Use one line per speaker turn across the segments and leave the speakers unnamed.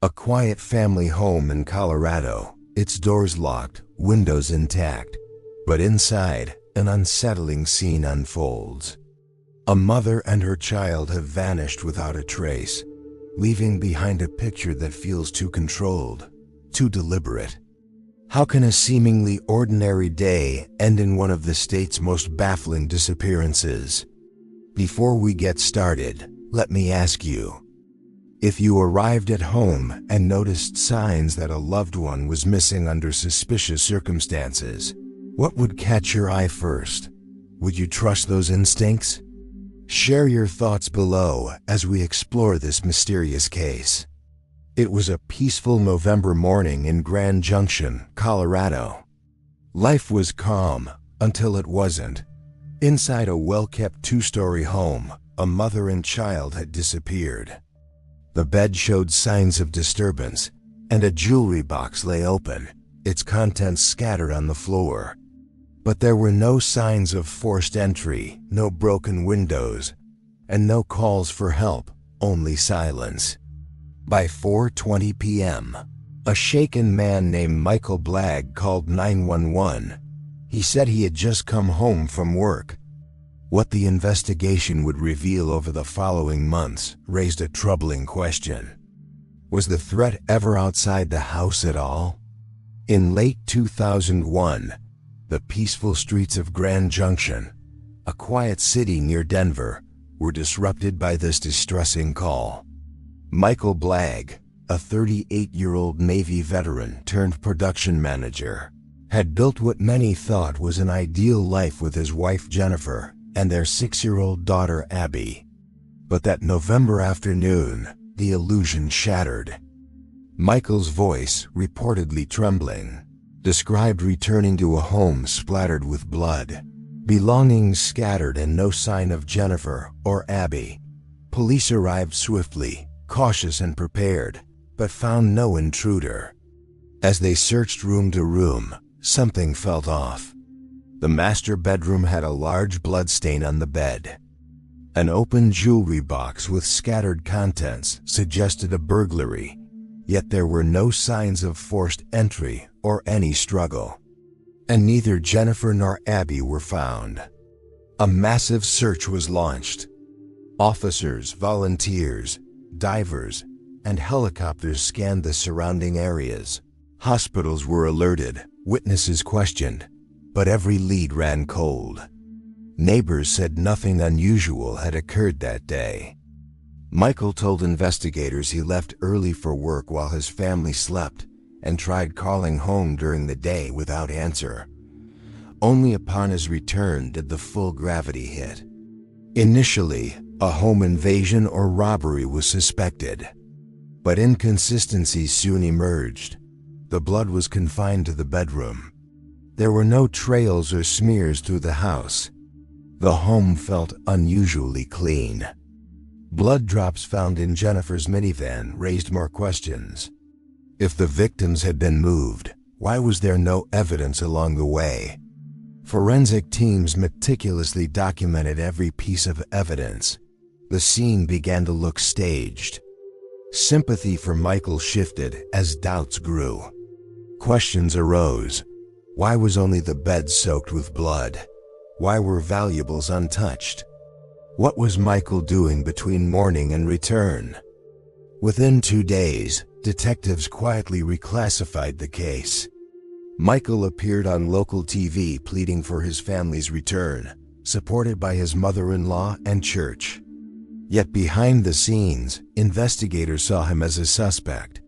A quiet family home in Colorado, its doors locked, windows intact. But inside, an unsettling scene unfolds. A mother and her child have vanished without a trace, leaving behind a picture that feels too controlled, too deliberate. How can a seemingly ordinary day end in one of the state's most baffling disappearances? Before we get started, let me ask you, if you arrived at home and noticed signs that a loved one was missing under suspicious circumstances, what would catch your eye first? Would you trust those instincts? Share your thoughts below as we explore this mysterious case. It was a peaceful November morning in Grand Junction, Colorado. Life was calm until it wasn't. Inside a well-kept two-story home, a mother and child had disappeared. The bed showed signs of disturbance, and a jewelry box lay open, its contents scattered on the floor. But there were no signs of forced entry, no broken windows, and no calls for help, only silence. By 4:20 p.m., a shaken man named Michael Blagg called 911. He said he had just come home from work. What the investigation would reveal over the following months raised a troubling question. Was the threat ever outside the house at all? In late 2001, the peaceful streets of Grand Junction, a quiet city near Denver, were disrupted by this distressing call. Michael Blagg, a 38-year-old Navy veteran turned production manager, had built what many thought was an ideal life with his wife Jennifer and their 6-year-old daughter Abby. But that November afternoon, the illusion shattered. Michael's voice, reportedly trembling, described returning to a home splattered with blood, belongings scattered and no sign of Jennifer or Abby. Police arrived swiftly, cautious and prepared, but found no intruder. As they searched room to room, something felt off. The master bedroom had a large blood stain on the bed. An open jewelry box with scattered contents suggested a burglary, yet there were no signs of forced entry or any struggle. And neither Jennifer nor Abby were found. A massive search was launched. Officers, volunteers, divers, and helicopters scanned the surrounding areas. Hospitals were alerted, witnesses questioned, but every lead ran cold. Neighbors said nothing unusual had occurred that day. Michael told investigators he left early for work while his family slept and tried calling home during the day without answer. Only upon his return did the full gravity hit. Initially, a home invasion or robbery was suspected, but inconsistencies soon emerged. The blood was confined to the bedroom. There were no trails or smears through the house. The home felt unusually clean. Blood drops found in Jennifer's minivan raised more questions. If the victims had been moved, why was there no evidence along the way? Forensic teams meticulously documented every piece of evidence. The scene began to look staged. Sympathy for Michael shifted as doubts grew. Questions arose. Why was only the bed soaked with blood? Why were valuables untouched? What was Michael doing between morning and return? Within 2 days, detectives quietly reclassified the case. Michael appeared on local TV pleading for his family's return, supported by his mother-in-law and church. Yet behind the scenes, investigators saw him as a suspect.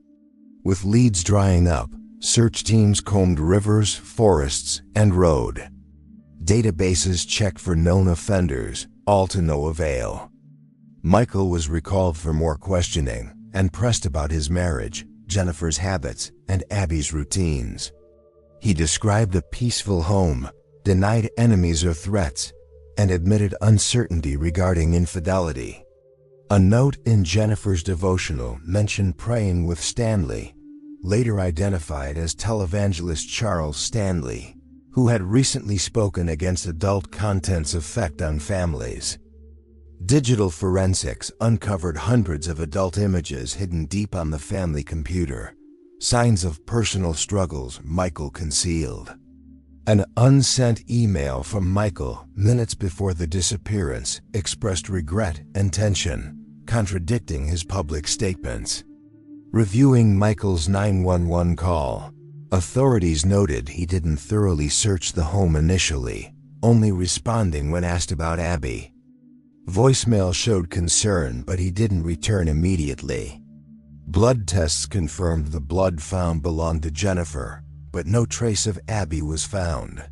With leads drying up, search teams combed rivers, forests, and road. Databases checked for known offenders, all to no avail. Michael was recalled for more questioning and pressed about his marriage, Jennifer's habits, and Abby's routines. He described a peaceful home, denied enemies or threats, and admitted uncertainty regarding infidelity. A note in Jennifer's devotional mentioned praying with Stanley, later identified as televangelist Charles Stanley, who had recently spoken against adult content's effect on families. Digital forensics uncovered hundreds of adult images hidden deep on the family computer, signs of personal struggles Michael concealed. An unsent email from Michael minutes before the disappearance expressed regret and tension, contradicting his public statements. Reviewing Michael's 911 call, authorities noted he didn't thoroughly search the home initially, only responding when asked about Abby. Voicemail showed concern, but he didn't return immediately. Blood tests confirmed the blood found belonged to Jennifer, but no trace of Abby was found.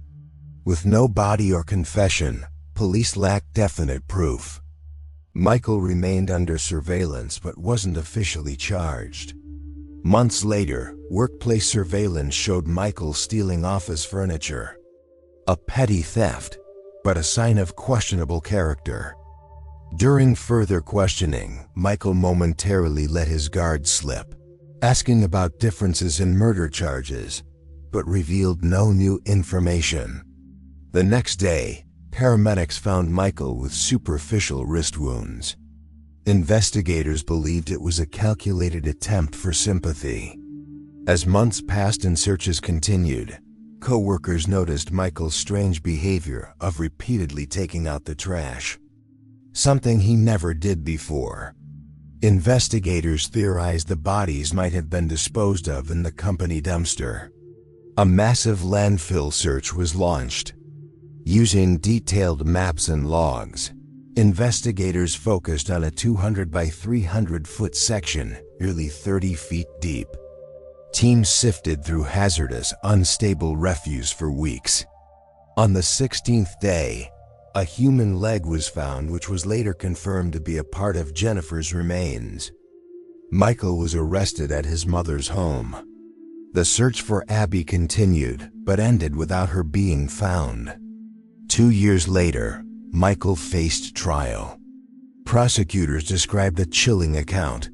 With no body or confession, police lacked definite proof. Michael remained under surveillance but wasn't officially charged. Months later, workplace surveillance showed Michael stealing office furniture. A petty theft, but a sign of questionable character. During further questioning, Michael momentarily let his guard slip, asking about differences in murder charges, but revealed no new information. The next day, paramedics found Michael with superficial wrist wounds. Investigators believed it was a calculated attempt for sympathy. As months passed and searches continued, co-workers noticed Michael's strange behavior of repeatedly taking out the trash, something he never did before. Investigators theorized the bodies might have been disposed of in the company dumpster. A massive landfill search was launched. Using detailed maps and logs, investigators focused on a 200 by 300 foot section, nearly 30 feet deep. Teams sifted through hazardous, unstable refuse for weeks. On the 16th day, a human leg was found, which was later confirmed to be a part of Jennifer's remains. Michael was arrested at his mother's home. The search for Abby continued, but ended without her being found. 2 years later, Michael faced trial. Prosecutors described a chilling account.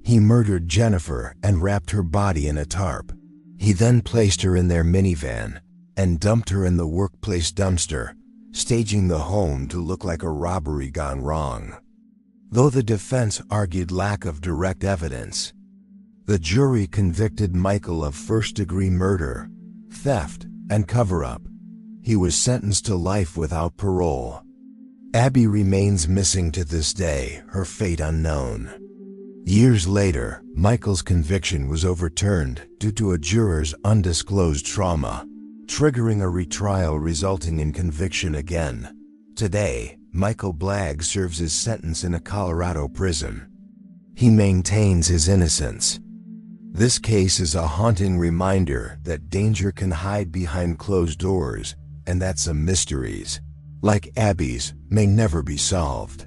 He murdered Jennifer and wrapped her body in a tarp. He then placed her in their minivan and dumped her in the workplace dumpster, staging the home to look like a robbery gone wrong. Though the defense argued lack of direct evidence, the jury convicted Michael of first-degree murder, theft, and cover-up. He was sentenced to life without parole. Abby remains missing to this day, her fate unknown. Years later, Michael's conviction was overturned due to a juror's undisclosed trauma, triggering a retrial resulting in conviction again. Today, Michael Blagg serves his sentence in a Colorado prison. He maintains his innocence. This case is a haunting reminder that danger can hide behind closed doors, and that some mysteries, like Abby's, may never be solved.